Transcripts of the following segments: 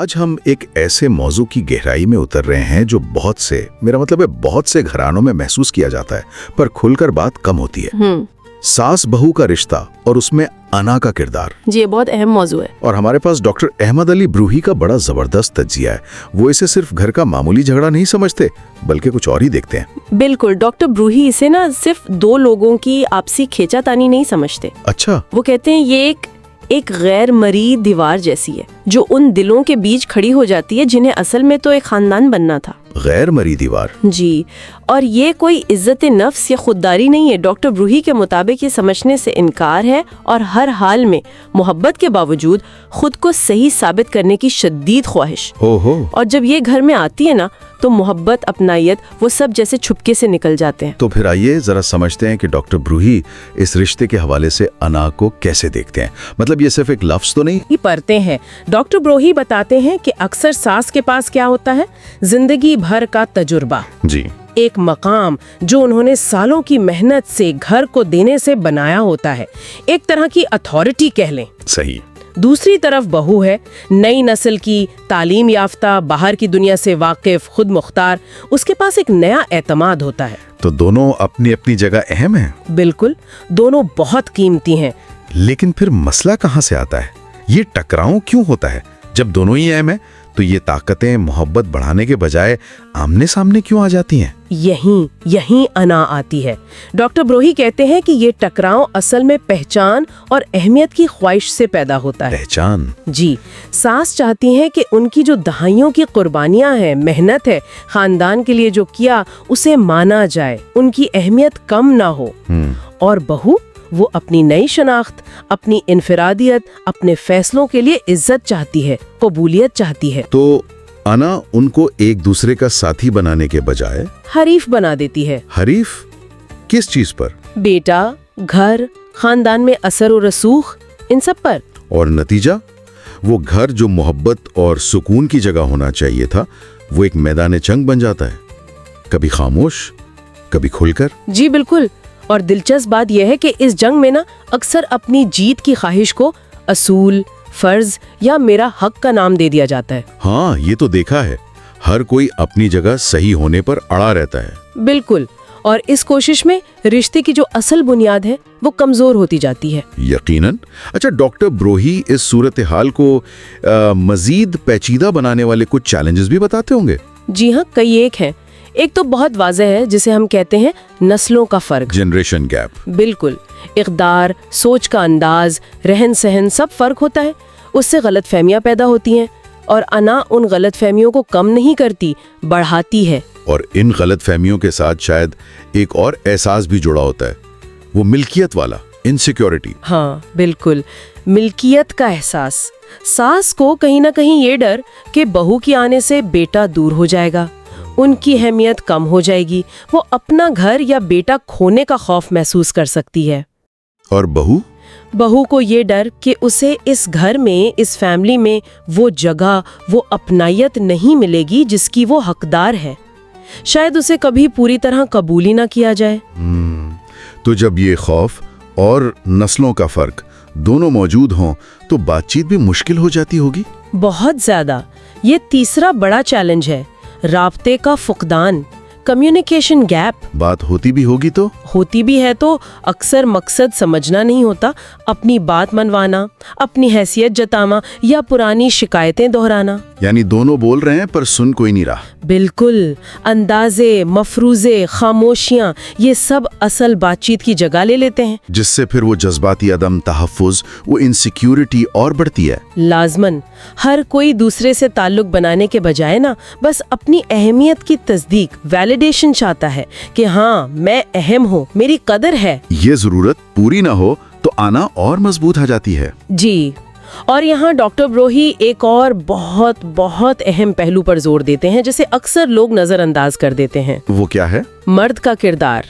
آج ہم ایک ایسے موضوع کی گہرائی میں اتر رہے ہیں جو بہت سے، میرا مطلب ہے بہت سے گھرانوں میں محسوس کیا جاتا ہے پر کھل کر بات کم ہوتی ہے۔ ساس بہو کا رشتہ اور اس میں انا کا کردار۔ جی یہ بہت اہم موضوع ہے، اور ہمارے پاس ڈاکٹر احمد علی بروہی کا بڑا زبردست تجزیہ ہے۔ وہ اسے صرف گھر کا معمولی جھگڑا نہیں سمجھتے بلکہ کچھ اور ہی دیکھتے ہیں۔ بالکل، ڈاکٹر بروہی اسے نا صرف دو لوگوں کی آپسی کھینچا تانی نہیں سمجھتے۔ اچھا، وہ کہتے ہیں یہ ایک غیر مرئی دیوار جیسی ہے جو ان دلوں کے بیچ کھڑی ہو جاتی ہے جنہیں اصل میں تو ایک خاندان بننا تھا۔ غیر مرئی دیوار؟ جی، اور یہ کوئی عزت نفس یا خودداری نہیں ہے۔ ڈاکٹر بروہی کے مطابق یہ سمجھنے سے انکار ہے اور ہر حال میں محبت کے باوجود خود کو صحیح ثابت کرنے کی شدید خواہش۔ اور جب یہ گھر میں آتی ہے نا تو محبت، اپنائیت، وہ سب جیسے چھپکے سے نکل جاتے ہیں۔ تو پھر آئیے ذرا سمجھتے ہیں کہ ڈاکٹر بروہی اس رشتے کے حوالے سے انا کو کیسے دیکھتے ہیں۔ مطلب یہ صرف ایک لفظ تو نہیں ہی پڑھتے ہیں۔ ڈاکٹر بروہی بتاتے ہیں کہ اکثر ساس کے پاس کیا ہوتا ہے؟ زندگی بھر کا تجربہ، جی، ایک مقام جو انہوں نے سالوں کی محنت سے گھر کو دینے سے بنایا ہوتا ہے، ایک طرح کی اتھارٹی کہہ لیں۔ صحیح۔ دوسری طرف بہو ہے، نئی نسل کی، تعلیم یافتہ، باہر کی دنیا سے واقف، خود مختار، اس کے پاس ایک نیا اعتماد ہوتا ہے۔ تو دونوں اپنی اپنی جگہ اہم ہیں۔ بالکل، دونوں بہت قیمتی ہیں۔ لیکن پھر مسئلہ کہاں سے آتا ہے؟ یہ ٹکراؤ کیوں ہوتا ہے؟ جب دونوں ہی اہم ہیں تو یہ طاقتیں محبت بڑھانے کے بجائے آمنے سامنے کیوں آ جاتی ہیں؟ یہیں انا آتی ہے۔ ڈاکٹر بروہی کہتے ہیں کہ یہ ٹکراؤ اصل میں پہچان اور اہمیت کی خواہش سے پیدا ہوتا ہے۔ پہچان؟ جی، ساس چاہتی ہیں کہ ان کی جو دہائیوں کی قربانیاں ہیں، محنت ہے، خاندان کے لیے جو کیا، اسے مانا جائے، ان کی اہمیت کم نہ ہو۔ اور بہو، وہ اپنی نئی شناخت، اپنی انفرادیت، اپنے فیصلوں کے لیے عزت چاہتی ہے، قبولیت چاہتی ہے۔ تو انا ان کو ایک دوسرے کا ساتھی بنانے کے بجائے حریف بنا دیتی ہے۔ حریف کس چیز پر؟ بیٹا، گھر، خاندان میں اثر و رسوخ، ان سب پر۔ اور نتیجہ؟ وہ گھر جو محبت اور سکون کی جگہ ہونا چاہیے تھا، وہ ایک میدان جنگ بن جاتا ہے، کبھی خاموش، کبھی کھل کر۔ جی بالکل، اور دلچسپ بات یہ ہے کہ اس جنگ میں نا اکثر اپنی جیت کی خواہش کو اصول، فرض یا میرا حق کا نام دے دیا جاتا ہے۔ ہاں، یہ تو دیکھا ہے، ہر کوئی اپنی جگہ صحیح ہونے پر اڑا رہتا ہے۔ بالکل، اور اس کوشش میں رشتے کی جو اصل بنیاد ہے وہ کمزور ہوتی جاتی ہے۔ یقیناً۔ اچھا، ڈاکٹر بروہی اس صورتحال کو مزید پیچیدہ بنانے والے کچھ چیلنجز بھی بتاتے ہوں گے؟ جی ہاں، کئی ایک ہیں۔ ایک تو بہت واضح ہے جسے ہم کہتے ہیں نسلوں کا فرق، جنریشن گیپ۔ بالکل، اقدار، سوچ کا انداز، رہن سہن سب فرق ہوتا ہے، اس سے غلط فہمیاں پیدا ہوتی ہیں، اور انا ان غلط فہمیوں کو کم نہیں کرتی، بڑھاتی ہے۔ اور ان غلط فہمیوں کے ساتھ شاید ایک اور احساس بھی جڑا ہوتا ہے، وہ ملکیت والا، انسیکیورٹی۔ ہاں بالکل، ملکیت کا احساس۔ ساس کو کہیں نہ کہیں یہ ڈر کہ بہو کی آنے سے بیٹا دور ہو جائے گا، ان کی اہمیت کم ہو جائے گی، وہ اپنا گھر یا بیٹا کھونے کا خوف محسوس کر سکتی ہے۔ اور بہو کو یہ ڈر کہ اسے اس گھر میں، اس فیملی میں وہ جگہ، وہ اپنائیت نہیں ملے گی جس کی وہ حقدار ہے، شاید اسے کبھی پوری طرح قبول ہی نہ کیا جائے۔ تو جب یہ خوف اور نسلوں کا فرق دونوں موجود ہوں تو بات چیت بھی مشکل ہو جاتی ہوگی؟ بہت زیادہ۔ یہ تیسرا بڑا چیلنج ہے، رابطے کا فقدان، کمیونیکیشن گیپ۔ بات ہوتی بھی ہوگی تو ہوتی بھی ہے تو اکثر مقصد سمجھنا نہیں ہوتا، اپنی بات منوانا، اپنی حیثیت جتانا یا پرانی شکایتیں دہرانا۔ یعنی دونوں بول رہے ہیں پر سن کوئی نہیں رہا۔ بالکل، اندازے، مفروضے، خاموشیاں، یہ سب اصل بات چیت کی جگہ لے لیتے ہیں، جس سے پھر وہ جذباتی عدم تحفظ، وہ انسیکیورٹی اور بڑھتی ہے۔ لازماً، ہر کوئی دوسرے سے تعلق بنانے کے بجائے نا بس اپنی اہمیت کی تصدیق، ویلیڈیشن چاہتا ہے کہ ہاں میں اہم ہوں، میری قدر ہے۔ یہ ضرورت پوری نہ ہو تو آنا اور مضبوط ہو جاتی ہے۔ جی، اور یہاں ڈاکٹر بروہی ایک اور بہت بہت اہم پہلو پر زور دیتے ہیں جسے اکثر لوگ نظر انداز کر دیتے ہیں۔ وہ کیا ہے؟ مرد کا کردار،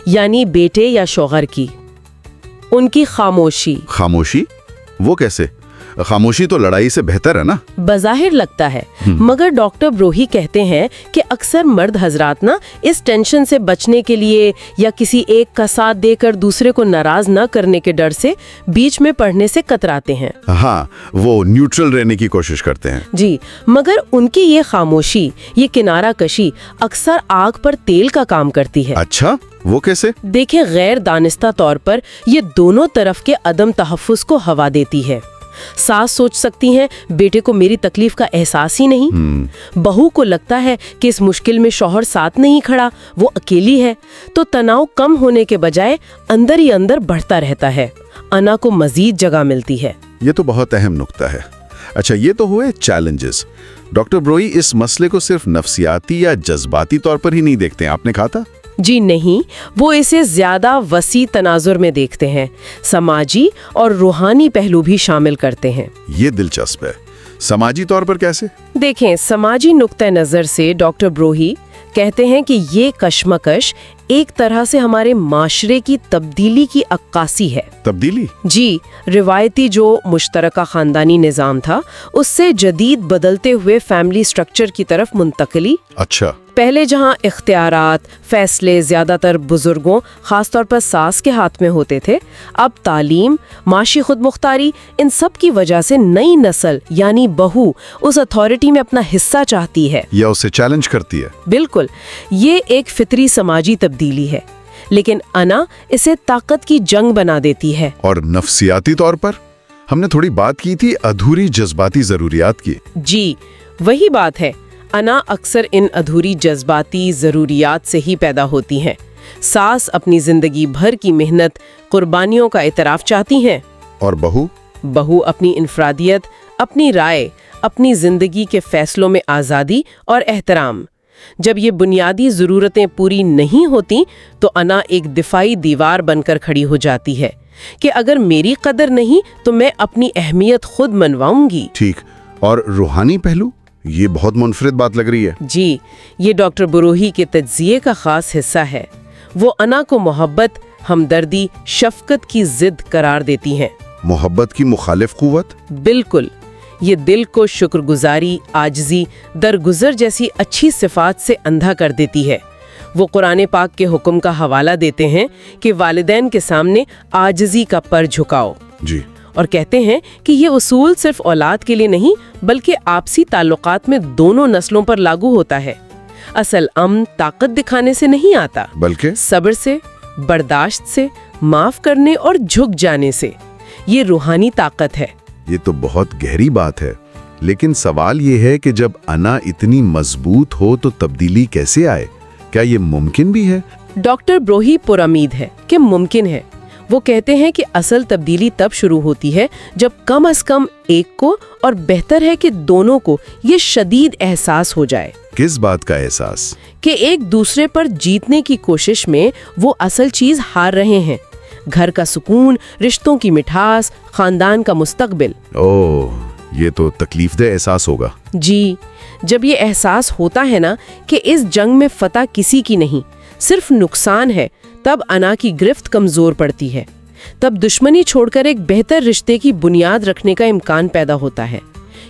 یعنی بیٹے یا شوہر کی، ان کی خاموشی۔ خاموشی؟ وہ کیسے؟ खामोशी तो लड़ाई से बेहतर है ना। बज़ाहिर लगता है, मगर डॉक्टर ब्रोही कहते हैं कि अक्सर मर्द हजरात ना इस टेंशन से बचने के लिए या किसी एक का साथ देकर दूसरे को नाराज न करने के डर से बीच में पढ़ने से कतराते हैं। हाँ, वो न्यूट्रल रहने की कोशिश करते हैं। जी, मगर उनकी ये खामोशी, ये किनारा कशी अक्सर आग पर तेल का काम करती है। अच्छा, वो कैसे? देखें, गैर दानिस्ता तौर पर ये दोनों तरफ के अदम तहफ़्फ़ुज़ को हवा देती है। सास सोच सकती हैं बेटे को मेरी तकलीफ का एहसास ही नहीं, बहू को लगता है कि इस मुश्किल में शौहर साथ नहीं खड़ा, वो अकेली है, तो तनाव कम होने के बजाय अंदर ही अंदर बढ़ता रहता है। अना को मजीद जगह मिलती है। ये तो बहुत अहम नुक्ता है। अच्छा, ये तो हुए चैलेंजेस। डॉक्टर ब्रोही इस मसले को सिर्फ नफ्सियाती या जज्बाती तौर पर ही नहीं देखते हैं, आपने कहा था। जी नहीं, वो इसे ज्यादा वसी तनाजुर में देखते हैं, समाजी और रूहानी पहलू भी शामिल करते हैं। ये दिलचस्प है। समाजी तौर पर कैसे? देखें, समाजी नुक्ते नज़र से डॉक्टर ब्रोही कहते हैं कि ये कशमकश एक तरह से हमारे माशरे की तब्दीली की अक्कासी है। तब्दीली? जी, रिवायती जो मुश्तरका खानदानी निज़ाम था, उससे जदीद बदलते हुए फैमिली स्ट्रक्चर की तरफ मुंतकली। अच्छा। पहले जहां इख्तियारात, फैसले ज़्यादातर बुजुर्गों, खासतौर पर सास के हाथ में होते थे, अब तालीम, माशी खुदमुख्तारी, इन सब की वजह से नई नस्ल यानी बहू उस अथॉरिटी में अपना हिस्सा चाहती है या उसे चैलेंज करती है। बिल्कुल, ये एक फितरी समाजी तब्दीली है, लेकिन अना इसे ताकत की जंग बना देती है। और नफ्सियाती तौर पर हमने थोड़ी बात की थी अधूरी जज्बाती जरूरियात की। जी, वही बात है। अना अक्सर इन अधूरी जज्बाती ज़रूरियात से ही पैदा होती हैं। सास अपनी जिंदगी भर की मेहनत, कुर्बानियों का इतराफ़ चाहती हैं, और बहू अपनी इनफरादियत, अपनी राय, अपनी जिंदगी के फैसलों में आज़ादी और एहतराम। जब ये बुनियादी ज़रूरतें पूरी नहीं होती तो अना एक दिफाई दीवार बनकर खड़ी हो जाती है कि अगर मेरी कदर नहीं तो मैं अपनी अहमियत खुद मनवाऊंगी। ठीक। और रूहानी पहलू, ये बहुत मुनफरिद बात लग रही है। जी, ये डॉक्टर ब्रोही के तज्जिये का खास हिस्सा है। वो अना को मोहब्बत, हमदर्दी, शफकत की जिद करार देती हैं। मोहब्बत की मुखालिफ कुव्वत? बिल्कुल, ये दिल को शुक्रगुजारी, आजिज़ी, दरगुजर जैसी अच्छी सिफात से अंधा कर देती है। वो कुरान पाक के हुक्म का हवाला देते हैं कि वालिदैन के सामने आजिज़ी का पर झुकाओ। जी। और कहते हैं कि ये उसूल सिर्फ औलाद के लिए नहीं बल्कि आपसी ताल्लुकात में दोनों नस्लों पर लागू होता है। असल अमन ताकत दिखाने से नहीं आता, बल्कि सब्र से, बर्दाश्त से, माफ करने और झुक जाने से। ये रूहानी ताकत है। ये तो बहुत गहरी बात है, लेकिन सवाल ये है कि जब अना इतनी मजबूत हो तो तब्दीली कैसे आए? क्या ये मुमकिन भी है? डॉक्टर ब्रोही पुरउम्मीद है कि मुमकिन है। वो कहते हैं कि असल तब्दीली तब शुरू होती है जब कम से कम एक को, और बेहतर है कि दोनों को, ये शदीद एहसास हो जाए। किस बात का एहसास? कि एक दूसरे पर जीतने की कोशिश में वो असल चीज हार रहे हैं। घर का सुकून, रिश्तों की मिठास, खानदान का मुस्तकबिल। ओह, ये तो तकलीफदेह एहसास होगा। जी, जब ये एहसास होता है ना कि इस जंग में फतह किसी की नहीं, सिर्फ नुकसान है, तब अना की गिरफ्त कमजोर पड़ती है। तब दुश्मनी छोड़कर एक बेहतर रिश्ते की बुनियाद रखने का इम्कान पैदा होता है।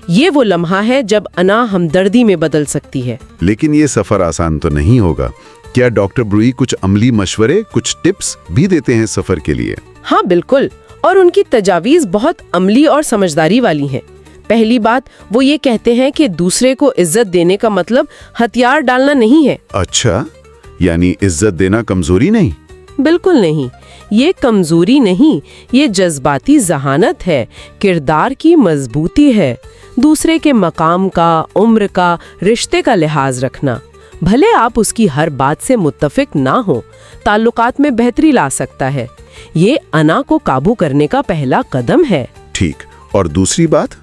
ये वो लम्हा है जब अना हमदर्दी में बदल सकती है। लेकिन ये सफर आसान तो नहीं होगा। क्या डॉक्टर ब्रोही कुछ अमली मशवरे, कुछ टिप्स भी देते हैं सफर के लिए? हाँ बिल्कुल, और उनकी तजावीज़ बहुत अमली और समझदारी वाली हैं। पहली बात, वो ये कहते हैं कि दूसरे को इज्जत देने का मतलब हथियार डालना नहीं है। अच्छा, यानी इज्जत देना कमजोरी नहीं? बिल्कुल नहीं, ये कमजोरी नहीं, ये जज्बाती जहानत है, किरदार की मजबूती है। दूसरे के मकाम का, उम्र का, रिश्ते का लिहाज रखना, भले आप उसकी हर बात से मुत्तफिक ना हो, ताल्लुकात में बेहतरी ला सकता है। ये अना को काबू करने का पहला कदम है। ठीक। और दूसरी बात?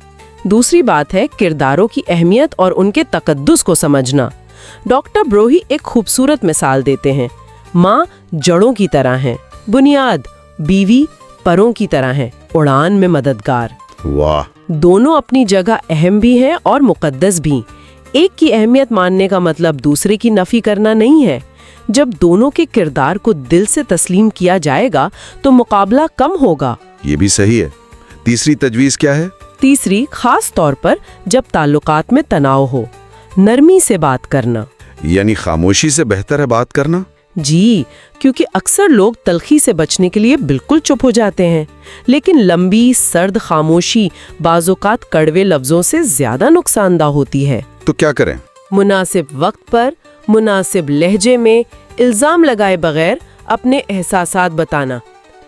दूसरी बात है किरदारों की अहमियत और उनके तकद्दुस को समझना। डॉक्टर ब्रोही एक खूबसूरत मिसाल देते हैं। माँ जड़ों की तरह है, बुनियाद, बीवी परों की तरह है, उड़ान में मददगार। वाह। दोनों अपनी जगह अहम भी हैं और मुकद्दस भी। एक की अहमियत मानने का मतलब दूसरे की नफी करना नहीं है। जब दोनों के किरदार को दिल से तस्लीम किया जाएगा तो मुकाबला कम होगा। ये भी सही है। तीसरी तजवीज़ क्या है? तीसरी, खास तौर पर जब ताल्लुकात में तनाव हो, नरमी से बात करना। यानी खामोशी से बेहतर है बात करना? जी, क्योंकि अक्सर लोग तलखी से बचने के लिए बिल्कुल चुप हो जाते हैं, लेकिन लंबी सर्द खामोशी बाज़ोकात कड़वे लफ्जों से ज्यादा नुकसानदा होती है। तो क्या करें? मुनासिब वक्त पर, मुनासिब लहजे में, इल्जाम लगाए बगैर अपने एहसासात बताना,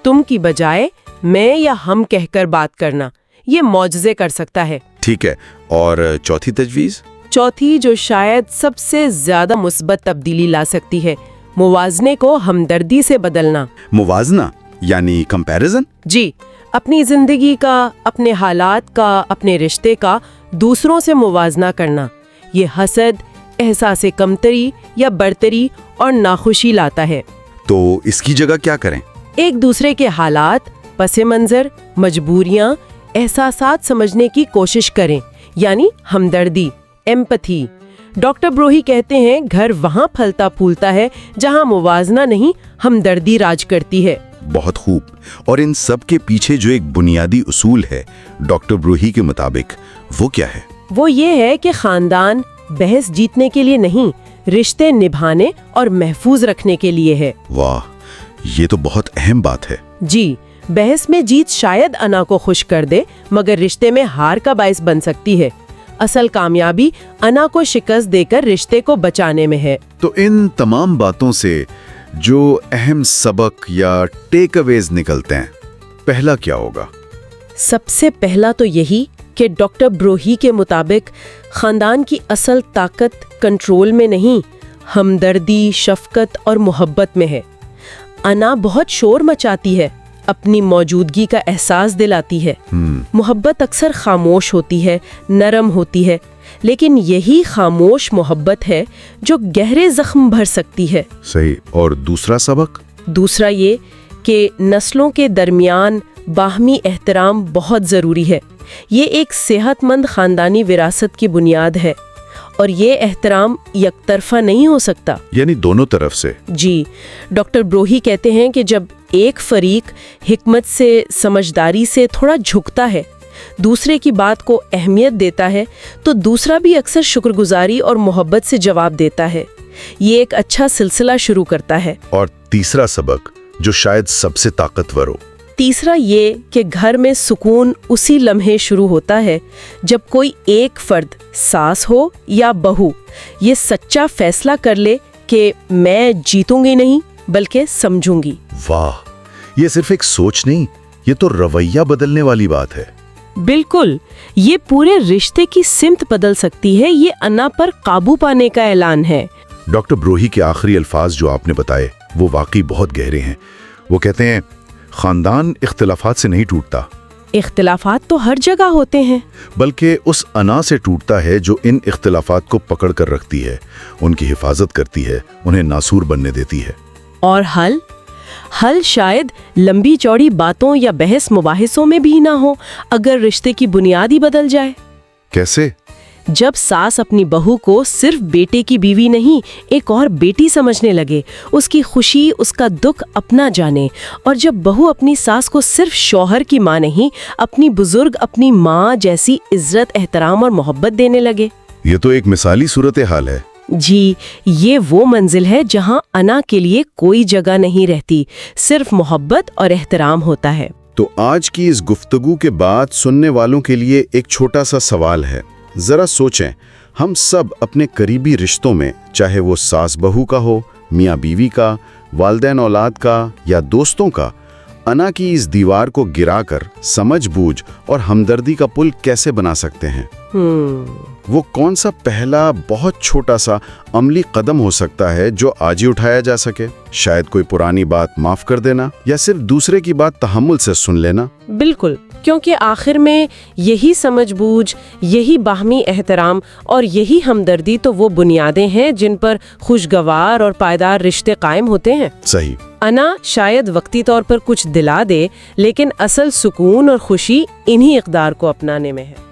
तुम की बजाय मैं या हम कहकर बात करना, ये मौजज़े कर सकता है। ठीक है, और चौथी तजवीज़? चौथी, जो शायद सबसे ज्यादा मुस्बत तब्दीली ला सकती है, मुवाजने को हमदर्दी से बदलना। मुवाजना यानी कंपैरिजन? जी, अपनी जिंदगी का, अपने हालात का, अपने रिश्ते का दूसरों से मुवाजना करना। ये हसद, एहसास कमतरी या बरतरी और नाखुशी लाता है। तो इसकी जगह क्या करें? एक दूसरे के हालात, पसे मंजर, मजबूरियां, एहसासात समझने की कोशिश करें, यानी हमदर्दी, एम्पैथी। डॉक्टर ब्रूही कहते हैं घर वहाँ फलता फूलता है जहाँ मुवाजना नहीं, हमदर्दी राज करती है। बहुत खूब। और इन सब के पीछे जो एक बुनियादी उसूल है डॉक्टर ब्रूही के मुताबिक, वो क्या है? वो ये है कि खानदान बहस जीतने के लिए नहीं, रिश्ते निभाने और महफूज रखने के लिए है। वाह, ये तो बहुत अहम बात है। जी, बहस में जीत शायद अना को खुश कर दे, मगर रिश्ते में हार का बायस बन सकती है। असल कामयाबी अना को शिकस्त देकर रिश्ते को बचाने में है। तो इन तमाम बातों से जो अहम सबक या टेक अवेज निकलते हैं, पहला क्या होगा? सबसे पहला तो यही कि डॉक्टर ब्रूही के मुताबिक खानदान की असल ताकत कंट्रोल में नहीं, हमदर्दी, शफकत और मोहब्बत में है। अना बहुत शोर मचाती है, अपनी मौजूदगी का एहसास दिलाती है। मोहब्बत अक्सर खामोश होती है, नरम होती है, लेकिन यही खामोश मोहब्बत है जो गहरे जख्म भर सकती है। सही। और दूसरा सबक? दूसरा ये कि नस्लों के दरमियान बाहमी एहतराम बहुत ज़रूरी है। ये एक सेहतमंद ख़ानदानी विरासत की बुनियाद है, और ये एहतराम यकतरफा नहीं हो सकता, यानी दोनों तरफ से। जी, डॉक्टर ब्रूही कहते हैं कि जब एक फरीक हिकमत से, समझदारी से थोड़ा झुकता है, दूसरे की बात को अहमियत देता है, तो दूसरा भी अक्सर शुक्रगुजारी और मोहब्बत से जवाब देता है। ये एक अच्छा सिलसिला शुरू करता है। और तीसरा सबक, जो शायद सबसे ताकतवर हो? तीसरा ये कि घर में सुकून उसी लम्हे शुरू होता है जब कोई एक फर्द, सास हो या बहू, ये सच्चा फैसला कर ले कि मैं जीतूंगी नहीं बल्कि समझूंगी। वाह, ये सिर्फ एक सोच नहीं, ये तो रवैया बदलने वाली बात है। बिल्कुल, ये पूरे रिश्ते की सिमत बदल सकती है। ये अना पर काबू पाने का ऐलान है। डॉक्टर ब्रूही के आखिरी अल्फाज जो आपने बताए, वो वाकई बहुत गहरे हैं। वो कहते हैं, खानदान इख्तिलाफात से नहीं टूटता। इख्तिलाफात तो हर जगह होते हैं, बल्कि उस अना से टूटता है जो इन इख्तिलाफात को पकड़ कर रखती है, उनकी हिफाजत करती है, उन्हें नासूर बनने देती है। और हल शायद लंबी चौड़ी बातों या बहस मुबाहिसों में भी ना हो, अगर रिश्ते की बुनियाद ही बदल जाए। कैसे? जब सास अपनी बहू को सिर्फ बेटे की बीवी नहीं, एक और बेटी समझने लगे, उसकी खुशी, उसका दुख अपना जाने, और जब बहू अपनी सास को सिर्फ शौहर की माँ नहीं, अपनी बुजुर्ग, अपनी माँ जैसी इज्जत, एहतराम और मोहब्बत देने लगे। ये तो एक मिसाली सूरत हाल है। जी, ये वो मंजिल है जहाँ अना के लिए कोई जगह नहीं रहती, सिर्फ मोहब्बत और एहतराम होता है। तो आज की इस गुफ्तगू के बाद सुनने वालों के लिए एक छोटा सा सवाल है। जरा सोचें, हम सब अपने करीबी रिश्तों में, चाहे वो सास बहू का हो, मियाँ बीवी का, वालिदैन औलाद का या दोस्तों का, अना की इस दीवार को गिराकर समझ बूझ और हमदर्दी का पुल कैसे बना सकते हैं? वो कौन सा पहला बहुत छोटा सा अमली कदम हो सकता है जो आज ही उठाया जा सके? शायद कोई पुरानी बात माफ कर देना, या सिर्फ दूसरे की बात तहम्मुल से सुन लेना। बिल्कुल, क्योंकि आखिर में यही समझ बूझ, यही बाहमी एहतराम और यही हमदर्दी तो वो बुनियादें हैं जिन पर खुशगवार और पायदार रिश्ते कायम होते हैं। सही। अना शायद वक्ती तौर पर कुछ दिला दे, लेकिन असल सुकून और खुशी इन्हीं इक़दार को अपनाने में है।